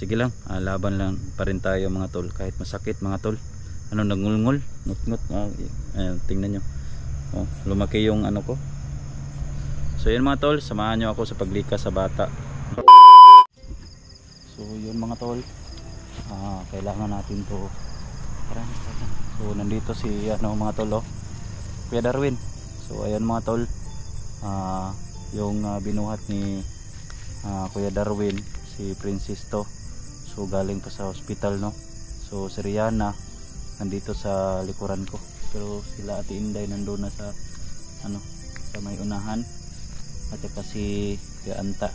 sige lang, laban lang pa rin tayo mga tol, kahit masakit mga tol. Ano, nagngulngol, ngut-ngut. Ayan, tingnan nyo. Oh, lumaki yung ano ko. So yun mga tol, samahan nyo ako sa paglikas sa bata. So yun mga tol, kailangan natin to. So nandito si ano mga tol, oh, Kuya Darwin. So ayan mga tol, yung binuhat ni Kuya Darwin, si Princess to. So galing pa sa hospital, no. So si Rihanna nandito sa likuran ko, pero sila Ate Inday nandoon na sa ano, sa may unahan, at saka si Kuya Anta.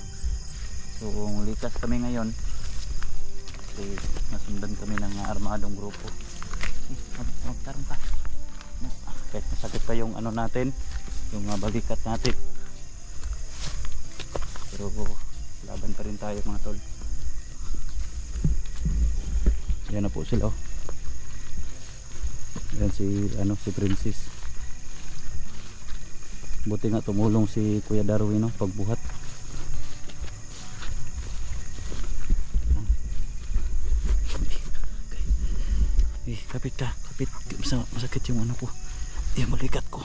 So kung likas kami ngayon kasi nasundan kami ng armadong grupo. Magtarong ka, kahit masakit pa yung ano natin, yung balikat natin, pero laban pa rin tayo mga tol. Yan na po sila, oh. Yan si ano, si Princess. Buti nga tumulong si Kuya Darwin, no, pagbuhat. Kapit ka, kapit. Masakit yung ano ko, yung balikat ko.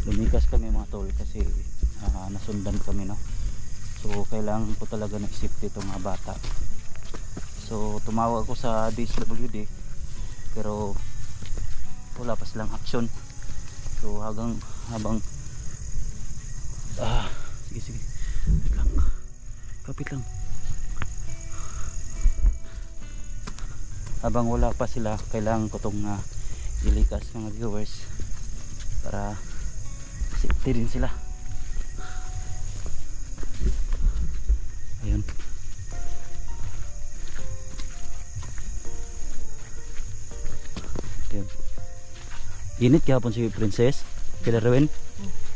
Lumikas kami mga tol kasi nasundan kami, no. So kailangan ko talaga ng safety itong mga bata. So tumawag ako sa DSWD pero wala pa silang action. So habang sige kapit lang, habang wala pa sila, kailangan ko itong ilikas mga viewers para safety din sila. Ayun, ayun. Init gihapon si Princess, Kuya Darwin.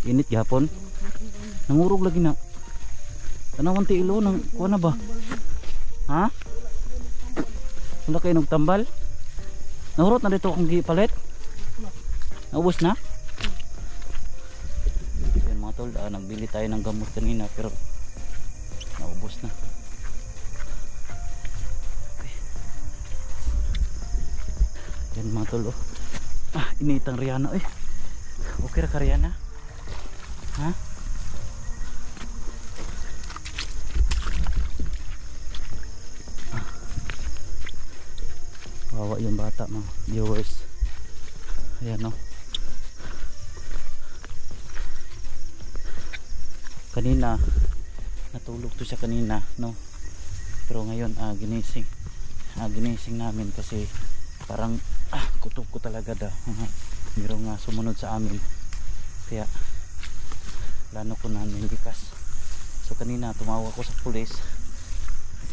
Init gihapon, nangurog lagi na. Tanawan ti ilo nang kuha na ba? Ha? Wala kayo nagtambal? Nahurot na dito akong gipalit? Naubos na? Yan mga tol, nagbili tayo ng gamot kanina pero naubos na. Okay. Yan mga tol, oh. Initang Rihanna, eh. Okay ra ka Rihanna? Ha? Wawa yung bata mga viewers. Ayan, no. Kanina natulog to siya kanina, no. Pero ngayon ginising namin kasi parang kutob ko talaga daw. Mayroong sumunod sa amin. Kaya plano ko na nilikas. So kanina tumawag ako sa pulis.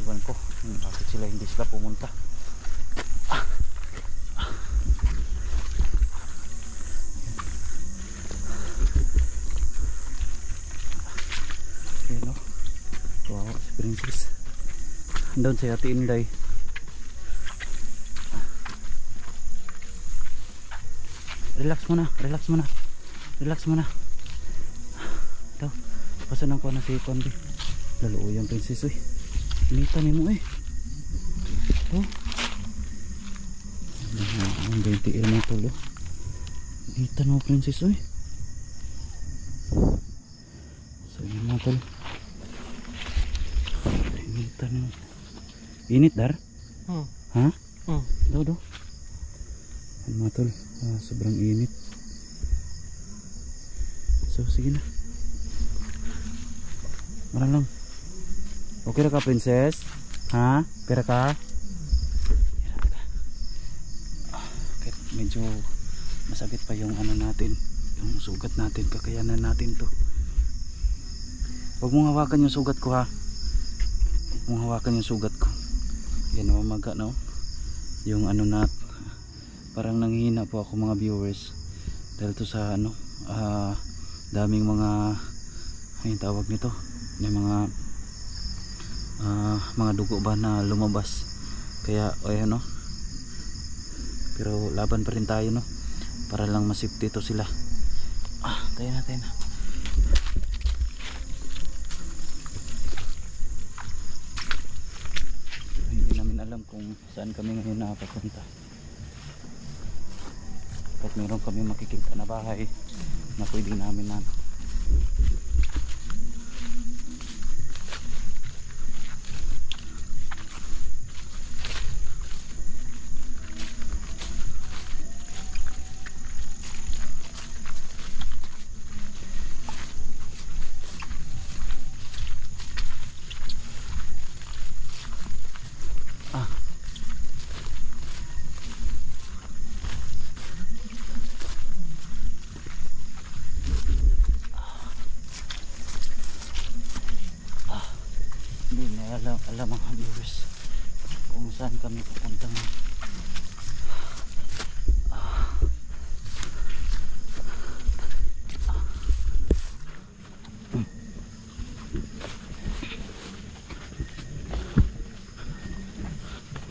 Iwan ko bakit hindi sila pumunta. Ayan, no? Wow, si Princess. Doon si Ate Inday. Relax muna, relax muna. Relax muna. Ito, pasan ko na si Kondi. Lalo yung Princess, uy. Inita ni mo, eh. Ito. Ang 20 na tulo. Inita mo, Princess, uy. So yun mga tol. Inita mo. Init dar? Ha? Do. Ano mga tol, sobrang init. So sige na. Marang lang. Okay ra ka Princess? Ha? Okay ra ka? Kahit medyo masakit pa yung ano natin, yung sugat natin, kakayanan natin to. Huwag mong hawakan yung sugat ko, ha. Huwag mong hawakan yung sugat ko. Yan, mamaga, no? Yung ano parang nanghihina po ako mga viewers dahil to sa ano, daming mga ay tawag nito, may mga dugo ba na lumabas, kaya ayan, no. Pero laban pa rin tayo, no, para lang masipti to sila. Tayo natin. Hindi namin alam kung saan kami ngayon nakapunta. At meron kami makikita na bahay na pwede namin na hindi na alam mga viewers kung saan kami pupunta ngayon.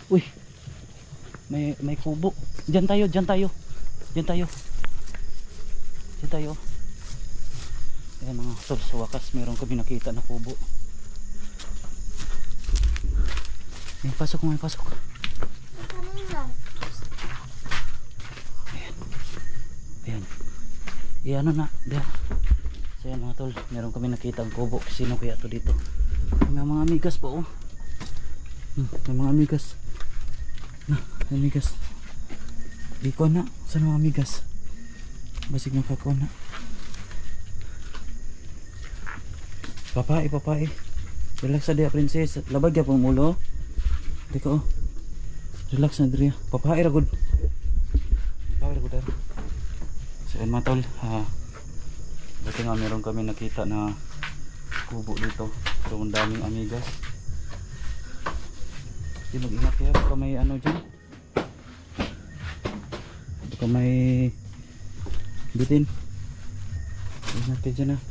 Uy, may kubo. Diyan tayo. Ayan mga tol, sa wakas meron kami nakita na kubo. May pasok. Ayan. Ano na, diyan. So ayan mga tol, meron kami nakita ang kubo. Sino kaya to dito? May mga amigas po, oh. May mga amigas. Amigas. Di ko na. Saan mga amigas? Basig makako na. Papai. Relax na dia, princess. Labag ya pang ulo. Di ko, oh. Relax na dia. Papai ragod. So yan mga tol. Dati nga meron kami nakita na kubo dito. So ang daming amigas. Di mag-ingat kaya baka may ano dyan. Baka may bitin. Ingat kayo dyan, ah.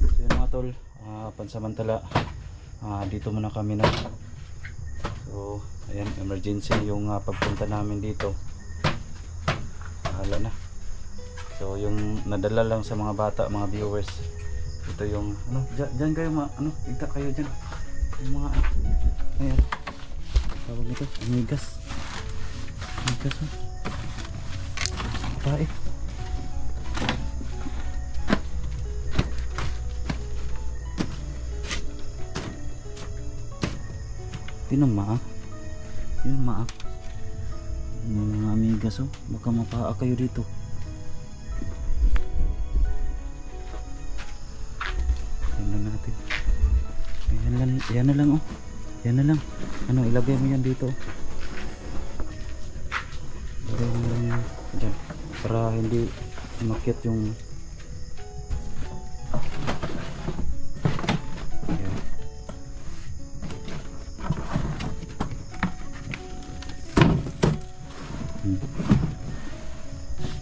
So yun mga tol, pansamantala dito muna kami na. So ayan, emergency yung pagpunta namin dito. Hala na. So yung nadala lang sa mga bata, mga viewers, ito yung ano, dyan kayo igta kayo dyan yung mga ayan, tawag nito, amigas, oh. Pae. Tinama yung mga amigas, oh. Baka mapaa kayo dito. Natin. Yan na lang, oh. Yan na lang. Ano, ilagay mo yan dito. Ilagay mo lang yan dyan, para hindi umakyat yung yan.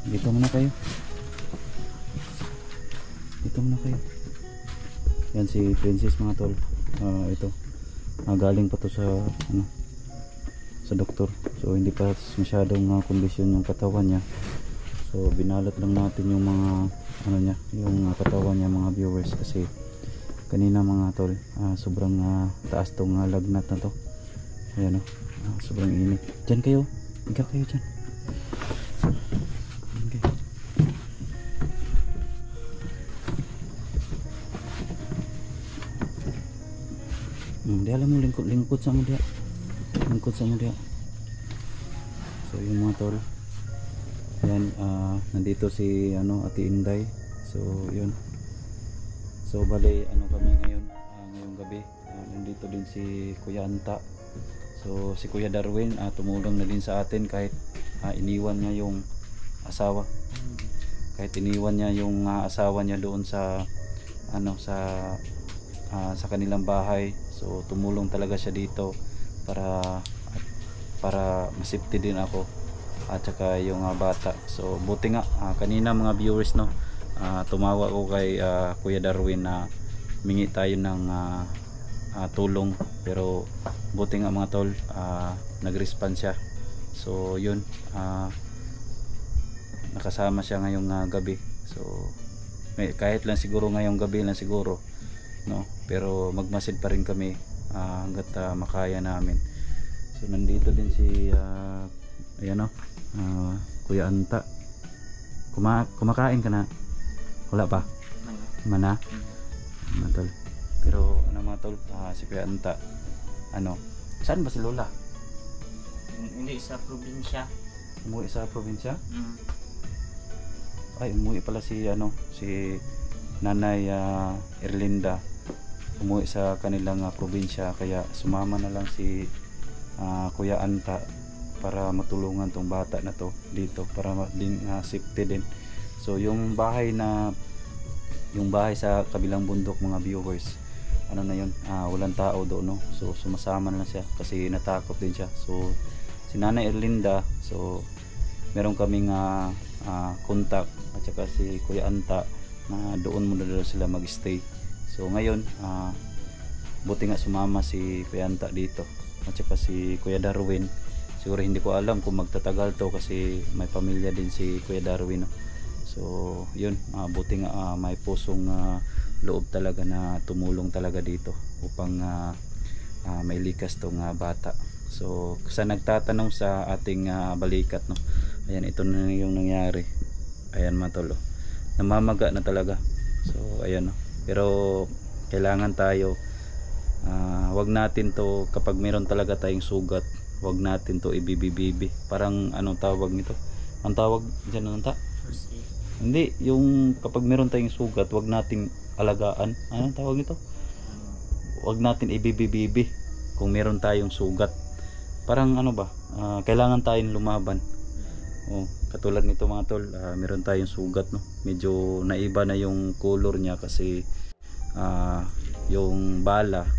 Dito muna kayo. Yan si princess mga tol. Ito galing pa to sa sa doktor, so hindi pa masyadong kondisyon yung katawan niya, so binalat lang natin yung mga niya, yung katawan niya mga viewers, kasi kanina mga tol sobrang taas tong lagnat na to. Ayan, sobrang init. Dyan kayo, higa kayo dyan. Di alam mo, lingkod sa mo dia. So yung mga tol, yan, nandito si Ate Inday. So yun, so bali kami ngayong gabi, nandito din si Kuya Anta. So si Kuya Darwin tumulong na din sa atin, kahit iniwan niya yung asawa niya doon sa sa kanilang bahay. So tumulong talaga siya dito para masafety din ako at saka yung bata. So buti nga kanina mga viewers, tumawa ko kay Kuya Darwin na mingi tayo ng tulong, pero buti nga mga tol, nag-respond siya. So yun, nakasama siya ngayong gabi. So kahit lang siguro ngayong gabi lang siguro, no, pero magmasid pa rin kami hanggat makaya namin. So nandito din si ayan, Kuya Anta. Kumakain ka na? Wala pa? Mana? Tol. Pero ano mga tol, si Kuya Anta, saan ba si Lola? Hindi, sa probinsya. Umuwi sa probinsya? Ay, umuwi pala si Nanay Erlinda. Umuwi sa kanilang probinsya, kaya sumama na lang si Kuya Anta para matulungan tong bata na to dito para din safety din. So yung bahay sa kabilang bundok mga viewers, na yun, walang tao doon, no? So sumasama na lang siya kasi natakot din siya. So si Nanay Erlinda, so meron kaming contact at saka si Kuya Anta na doon muna daw sila mag-stay. So ngayon, buti nga sumama si Kuya Anta dito at saka si Kuya Darwin. Siguro hindi ko alam kung magtatagal to kasi may pamilya din si Kuya Darwin, no? So yun, buti nga may pusong loob talaga na tumulong talaga dito upang may likas tong bata. So sa nagtatanong sa ating balikat, no, ayan, ito na yung nangyari. Ayan mga tol, namamaga na talaga. So ayan, no. Pero kailangan tayo, wag natin to, kapag meron talaga tayong sugat, wag natin to ibibibibi. Parang anong tawag nito? Ang tawag dyan, anong First aid. Hindi, yung kapag meron tayong sugat, wag natin alagaan. Anong tawag nito? Wag natin ibibibibi kung meron tayong sugat. Parang ano ba? Kailangan tayong lumaban. Katulad nito mga tol, meron tayong sugat, no. Medyo naiba na yung color niya kasi yung bala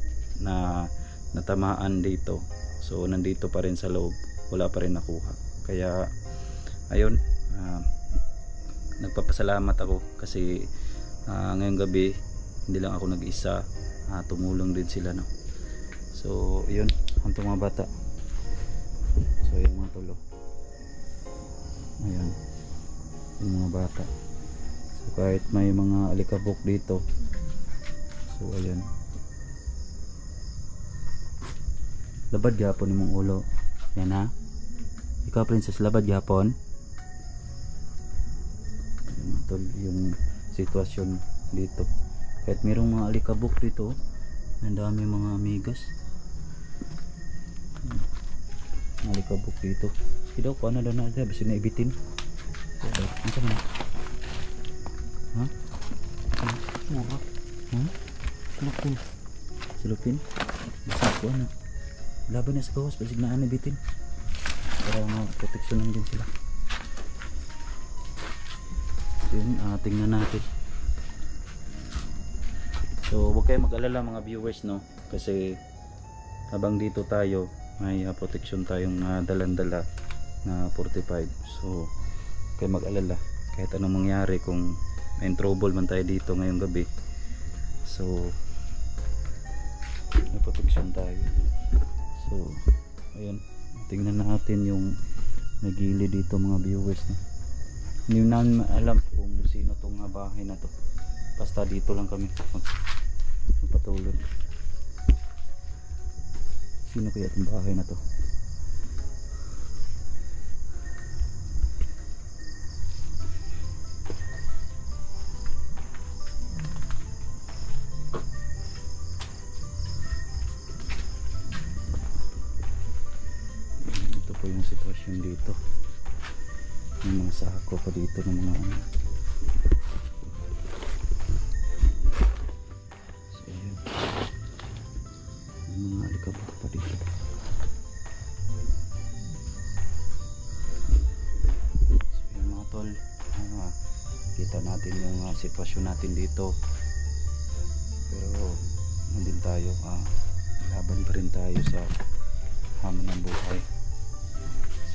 na natamaan dito. So nandito pa rin sa loob, wala pa rin nakuha. Kaya ayun, nagpapasalamat ako kasi ngayong gabi hindi lang ako nag-isa, tumulong din sila, no. So yun, ang mga bata. So yung mga tolo, ayan, yung mga bata. So kahit may mga alikabok dito, so ayan, labad gyapon imong ulo. Yan ha. Ikaw princess, labad gyapon. Tol, yung sitwasyon dito. Kahit mayroong mga alikabok dito, ang dami mga amigas. Alikabok dito. Hindi ko ano daw na dyan, basta naibitin. Ano ka naman? Ha? Mura. Ha? Silupin. Silupin? Basta ko ano. Laban na sa kawas, basig na anibitin para proteksyonan din sila. So yun, tingnan natin. So huwag kayo mag-alala mga viewers, no, kasi habang dito tayo may proteksyon tayong dalandala na 45. So huwag kayo mag-alala kahit anong mangyari, kung may trouble man tayo dito ngayong gabi, so may proteksyon tayo. So ayun, tingnan natin yung nagili dito mga viewers, no? Hindi namin alam kung sino tong bahay na to, basta dito lang kami magpatulog. Sino kaya itong bahay na to? Yung sitwasyon dito, yung mga sako pa dito ng mga ano. So yun, yung mga alikabok pa dito. So yun mga tol, kita natin yung sitwasyon natin dito, pero nandun tayo, laban pa rin tayo sa hamon ng buhay.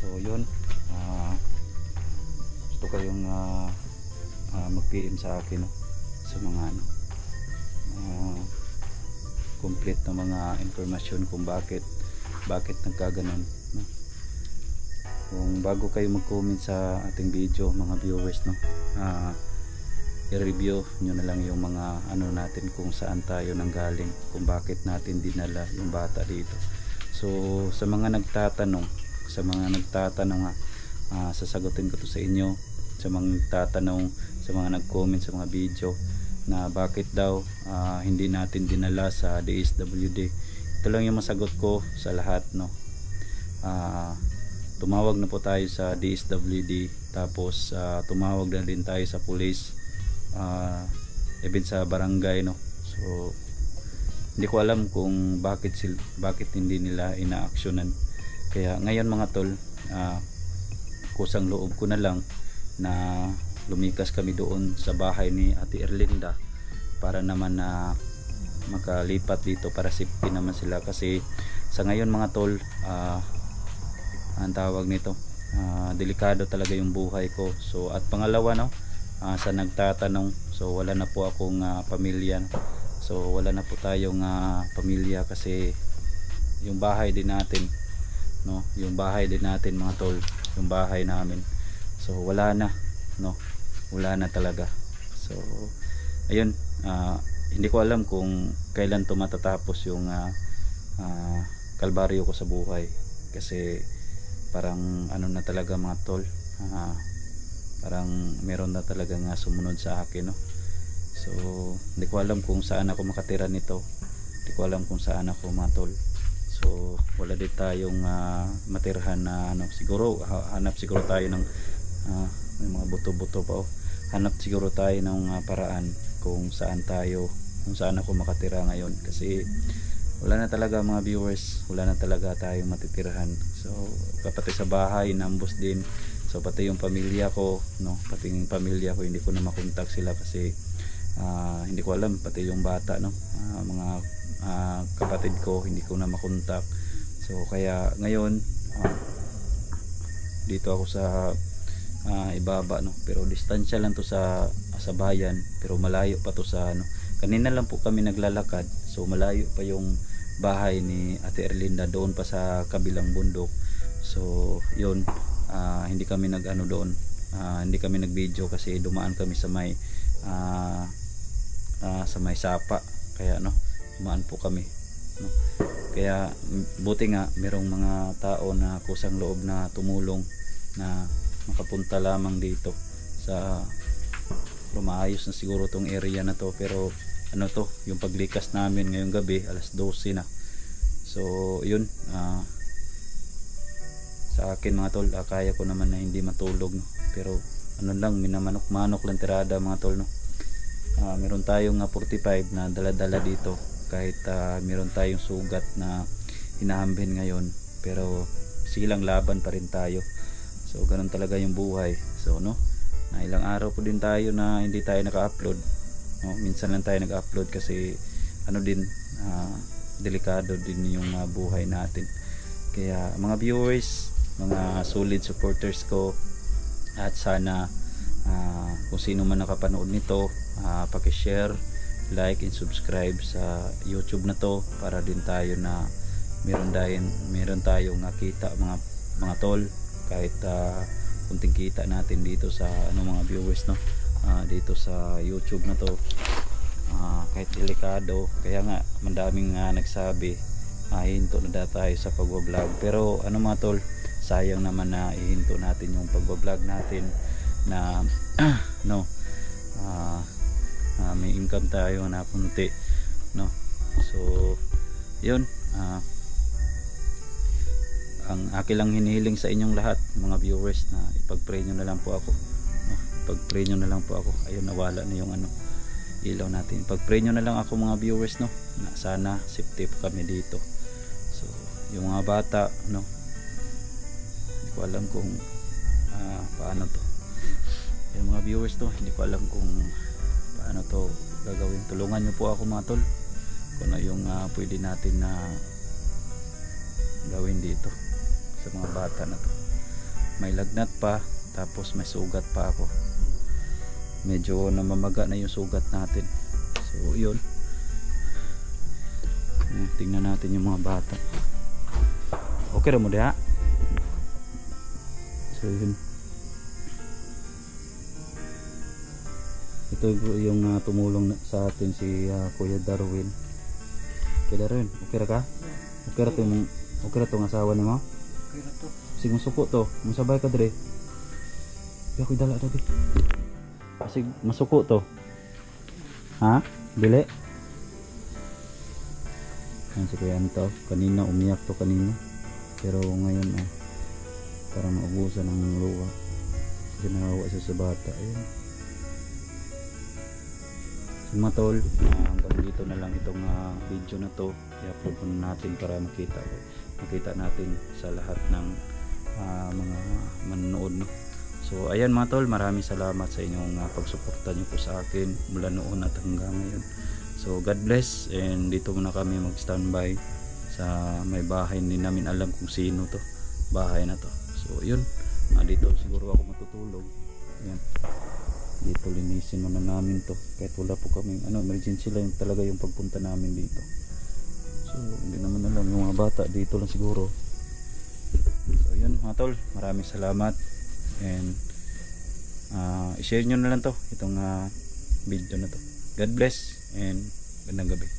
So yun, gusto kayong mag-PM sa akin, no, sa mga complete na mga informasyon kung bakit nagkaganon, no? kung bago kayo mag-comment sa ating video mga viewers, no, i-review nyo na lang yung mga ano natin, kung saan tayo nanggaling, kung bakit natin dinala yung bata dito. So sa mga nagtatanong, sasagutin ko to sa inyo. Sa mga nagtatanong, sa mga nag-comment sa mga video na bakit daw hindi natin dinala sa DSWD, ito lang yung masagot ko sa lahat, no. Tumawag na po tayo sa DSWD, tapos tumawag na din tayo sa police, even sa barangay, no. So hindi ko alam kung bakit hindi nila ina-actionan. Kaya ngayon mga tol, kusang loob ko na lang na lumikas kami doon sa bahay ni Ate Erlinda para naman na makalipat dito, para safety naman sila. Kasi sa ngayon mga tol, ang tawag nito, delikado talaga yung buhay ko. So at pangalawa, no, sa nagtatanong, so wala na po akong pamilya. So wala na po tayong pamilya kasi yung bahay din natin, no, yung bahay din natin mga tol, yung bahay namin, so wala na, no, wala na talaga. So ayun, hindi ko alam kung kailan to matatapos yung kalbaryo ko sa buhay, kasi parang ano na talaga mga tol, parang meron na talaga nga sumunod sa akin, no. So hindi ko alam kung saan ako makatira nito, hindi ko alam kung saan ako mga tol. So wala din tayong matirhan na ano, siguro hanap siguro tayo ng may mga buto-buto pa, hanap siguro tayo ng paraan kung saan ako makatira ngayon, kasi wala na talaga mga viewers, wala na talaga tayong matitirhan. So kapati sa bahay nambos din, so pati yung pamilya ko, no, pati yung pamilya ko hindi ko na makontak sila kasi hindi ko alam, pati yung bata, no, mga kapatid ko hindi ko na makontak. So kaya ngayon dito ako sa ibaba, no, pero distansya lang to sa bayan, pero malayo pa to sa ano. Kanina lang po kami naglalakad, so malayo pa yung bahay ni Ate Erlinda, doon pa sa kabilang bundok. So yun, hindi kami nag-ano doon, hindi kami nag-video kasi dumaan kami sa may sapa, kaya no, dumaan po kami, no. Kaya buti nga merong mga tao na kusang loob na tumulong na makapunta lamang dito sa, maayos na siguro tong area na to, pero ano to, yung paglikas namin ngayong gabi alas 12 na. So yun, sa akin mga tol, kaya ko naman na hindi matulog, no? Pero ano lang, minamanok-manok lang tirada mga tol, no. Meron tayong 45 na dala-dala dito, kahit meron tayong sugat na hinahambin ngayon, pero silang laban pa rin tayo. So ganun talaga yung buhay. So no, na ilang araw po din tayo na hindi tayo naka-upload, no? Minsan lang tayo nag-upload kasi ano din, delikado din yung buhay natin. Kaya mga viewers, mga solid supporters ko, at sana kung sino man nakapanood nito, paki-share, like and subscribe sa YouTube na to, para din tayo na meron tayong kita mga tol, kahit kunting kita natin dito sa mga viewers, no, dito sa YouTube na to, kahit delikado. Kaya nga madaming nagsabi hinto na tayo sa pagbablog, pero mga tol, sayang naman na ihinto natin yung pagbablog natin na no, may income tayo na punti, no. So yun, ang akin lang hinihiling sa inyong lahat mga viewers, na ipag-pray nyo na lang po ako, no? Ipag-pray nyo na lang po ako. Ayun, nawala na yung ilaw natin. Ipag-pray nyo na lang ako mga viewers, no, na sana safety po kami dito. So yung mga bata, no, hindi ko alam kung paano to, yung mga viewers to, hindi ko alam kung paano to gagawin. Tulungan nyo po ako mga tol, kung ano yung pwede natin na gawin dito sa mga bata na to. May lagnat pa, tapos may sugat pa ako, medyo namamaga na yung sugat natin. So yun, tingnan natin yung mga bata. Okay ra mo diha? So yun. Ito yung tumulong sa atin si Kuya Darwin. Kuya Darwin, okay ra ka? Okay ra to yung okay ra tong asawa nimo? Okay na to. Sige masuko to, musabay ka dire. Kaya ko dala dabi. Sige masuko to. Ha? Dili? Yan si Kuya Anto. Kanina umiyak to kanina. Pero ngayon parang naubusan ng luha. Kasi nahawa siya sa bata. Ayun. So mga tol, hanggang dito na lang itong video na to. I-upload muna natin para makita natin sa lahat ng mga manonood, no? So ayan mga tol, maraming salamat sa inyong pagsuporta nyo po sa akin mula noon at hanggang ngayon. So God bless, and dito muna kami mag-standby sa may bahay, hindi namin alam kung sino to bahay na to. So yun, dito siguro ako matutulog. Ayan, dito linisin muna namin to kahit wala po kami emergency lang talaga yung pagpunta namin dito. So hindi naman alam yung mga bata, dito lang siguro. So yun mga tol, maraming salamat, and i-share nyo na lang to itong video na to. God bless and gandang gabi.